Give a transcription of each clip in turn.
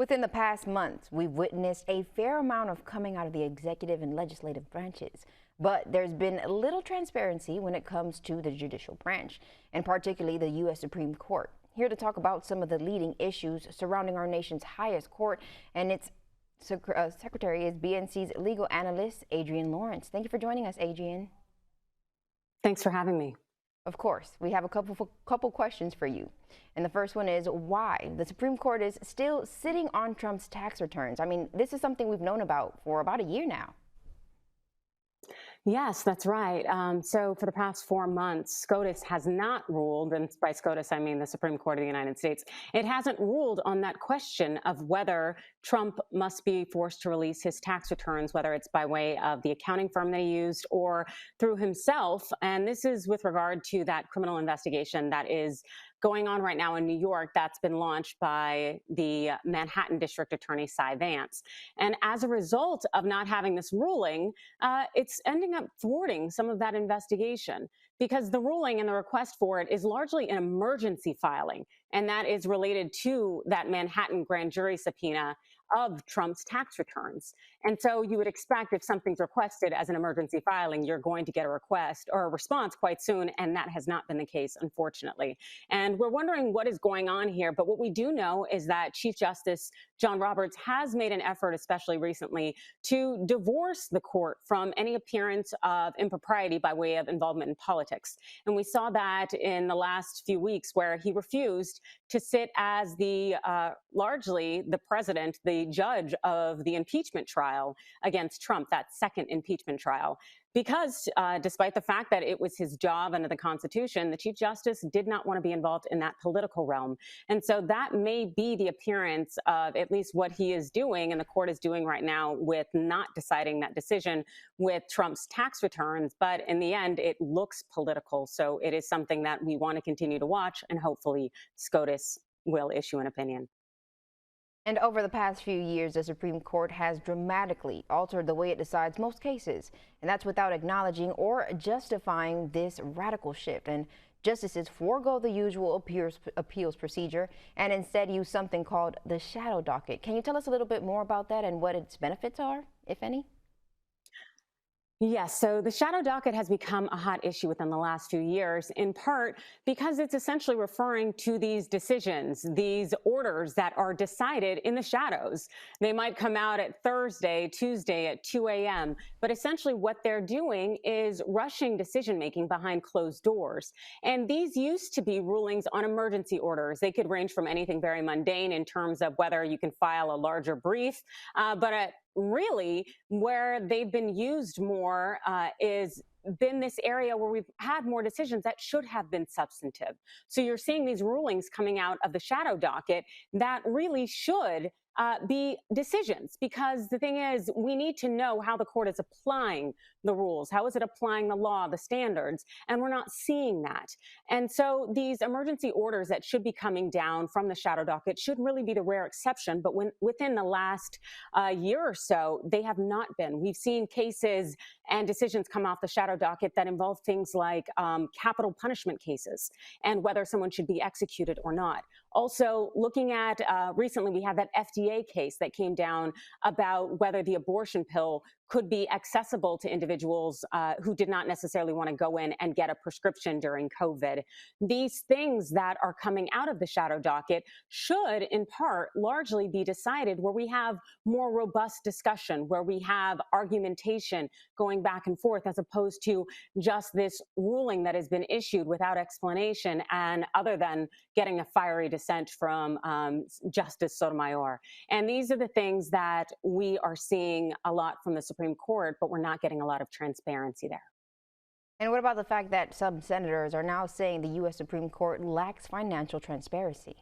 Within the past months, we've witnessed a fair amount of coming out of the executive and legislative branches, but there's been little transparency when it comes to the judicial branch, and particularly the U.S. Supreme Court. Here to talk about some of the leading issues surrounding our nation's highest court and its secretary is BNC's legal analyst, Adrienne Lawrence. Thank you for joining us, Adrienne. Thanks for having me. Of course, we have a couple questions for you. And the first one is why the Supreme Court is still sitting on Trump's tax returns. I mean, this is something we've known about for about a year now. Yes, that's right. So for the past 4 months, SCOTUS has not ruled, and by SCOTUS, I mean the Supreme Court of the United States. It hasn't ruled on that question of whether Trump must be forced to release his tax returns, whether it's by way of the accounting firm that he used or through himself. And this is with regard to that criminal investigation that is going on right now in New York that's been launched by the Manhattan District Attorney Cy Vance. And as a result of not having this ruling, it's ending up thwarting some of that investigation because the ruling and the request for it is largely an emergency filing. And that is related to that Manhattan grand jury subpoena of Trump's tax returns. And so you would expect if something's requested as an emergency filing, you're going to get a request or a response quite soon. And that has not been the case, unfortunately. And we're wondering what is going on here. But what we do know is that Chief Justice John Roberts has made an effort, especially recently, to divorce the court from any appearance of impropriety by way of involvement in politics. And we saw that in the last few weeks where he refused to sit as the largely the president, the judge of the impeachment trial against Trump, that second impeachment trial. Because despite the fact that it was his job under the Constitution, the Chief Justice did not want to be involved in that political realm. And so that may be the appearance of at least what he is doing and the court is doing right now with not deciding that decision with Trump's tax returns. But in the end, it looks political. So it is something that we want to continue to watch, and hopefully SCOTUS will issue an opinion. And over the past few years, the Supreme Court has dramatically altered the way it decides most cases. And that's without acknowledging or justifying this radical shift. And justices forego the usual appeals procedure and instead use something called the shadow docket. Can you tell us a little bit more about that and what its benefits are, if any? Yes, so the shadow docket has become a hot issue within the last few years, in part because it's essentially referring to these decisions, these orders that are decided in the shadows. They might come out at Thursday, Tuesday at 2 a.m., but essentially what they're doing is rushing decision-making behind closed doors. And these used to be rulings on emergency orders. They could range from anything very mundane in terms of whether you can file a larger brief, but really where they've been used more is been this area where we've had more decisions that should have been substantive. So you're seeing these rulings coming out of the shadow docket that really should be decisions, because the thing is, we need to know how the court is applying the rules. How is it applying the law, the standards? And we're not seeing that. And so these emergency orders that should be coming down from the shadow docket should really be the rare exception. But within the last year or so, they have not been. We've seen cases and decisions come off the shadow docket that involve things like capital punishment cases and whether someone should be executed or not. Also, looking at recently, we had that FDA case that came down about whether the abortion pill could be accessible to individuals who did not necessarily want to go in and get a prescription during COVID. These things that are coming out of the shadow docket should, in part, largely be decided where we have more robust discussion, where we have argumentation going back and forth, as opposed to just this ruling that has been issued without explanation and other than getting a fiery dissent from Justice Sotomayor. And these are the things that we are seeing a lot from the Supreme Court, but we're not getting a lot of transparency there. And what about the fact that some senators are now saying the U.S. Supreme Court lacks financial transparency?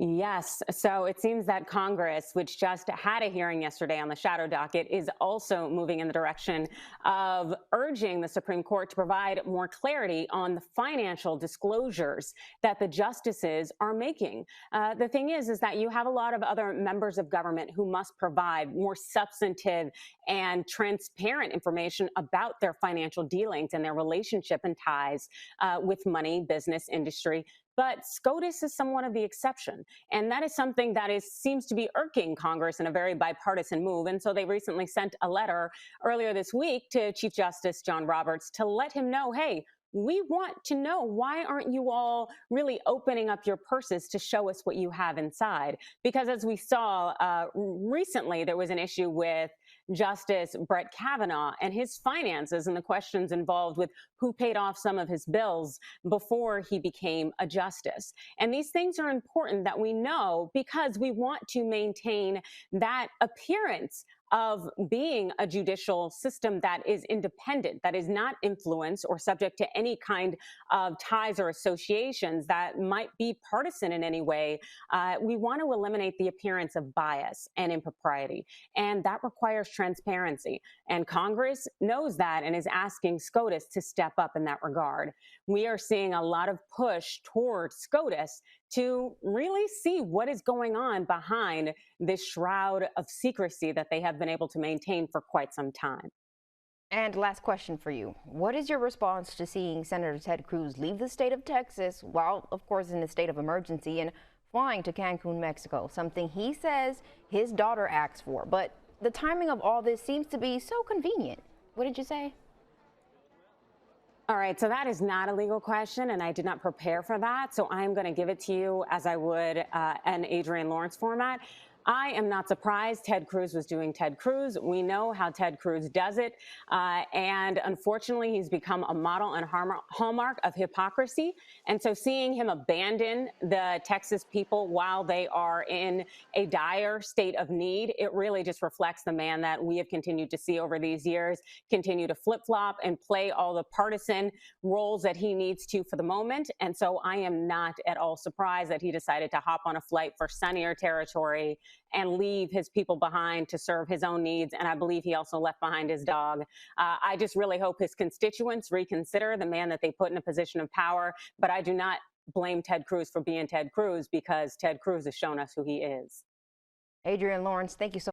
Yes. So it seems that Congress, which just had a hearing yesterday on the shadow docket, is also moving in the direction of urging the Supreme Court to provide more clarity on the financial disclosures that the justices are making. The thing is that you have a lot of other members of government who must provide more substantive and transparent information about their financial dealings and their relationship and ties with money, business, industry. But SCOTUS is somewhat of the exception. And that is something that seems to be irking Congress in a very bipartisan move. And so they recently sent a letter earlier this week to Chief Justice John Roberts to let him know, hey, we want to know, why aren't you all really opening up your purses to show us what you have inside? Because as we saw recently, there was an issue with Justice Brett Kavanaugh and his finances and the questions involved with who paid off some of his bills before he became a justice. And these things are important that we know, because we want to maintain that appearance of being a judicial system that is independent, that is not influenced or subject to any kind of ties or associations that might be partisan in any way. We want to eliminate the appearance of bias and impropriety, and that requires transparency. And Congress knows that and is asking SCOTUS to step up in that regard. We are seeing a lot of push toward SCOTUS to really see what is going on behind this shroud of secrecy that they have been able to maintain for quite some time. And last question for you. What is your response to seeing Senator Ted Cruz leave the state of Texas while, of course, in a state of emergency and flying to Cancun, Mexico, something he says his daughter asked for? But the timing of all this seems to be so convenient. What did you say? All right, so that is not a legal question, and I did not prepare for that. So I'm going to give it to you as I would an Adrienne Lawrence format. I am not surprised Ted Cruz was doing Ted Cruz. We know how Ted Cruz does it. And unfortunately, he's become a model and hallmark of hypocrisy. And so seeing him abandon the Texas people while they are in a dire state of need, it really just reflects the man that we have continued to see over these years, continue to flip-flop and play all the partisan roles that he needs to for the moment. And so I am not at all surprised that he decided to hop on a flight for sunnier territory and leave his people behind to serve his own needs. And I believe he also left behind his dog. I just really hope his constituents reconsider the man that they put in a position of power. But I do not blame Ted Cruz for being Ted Cruz, because Ted Cruz has shown us who he is. Adrienne Lawrence, thank you so much.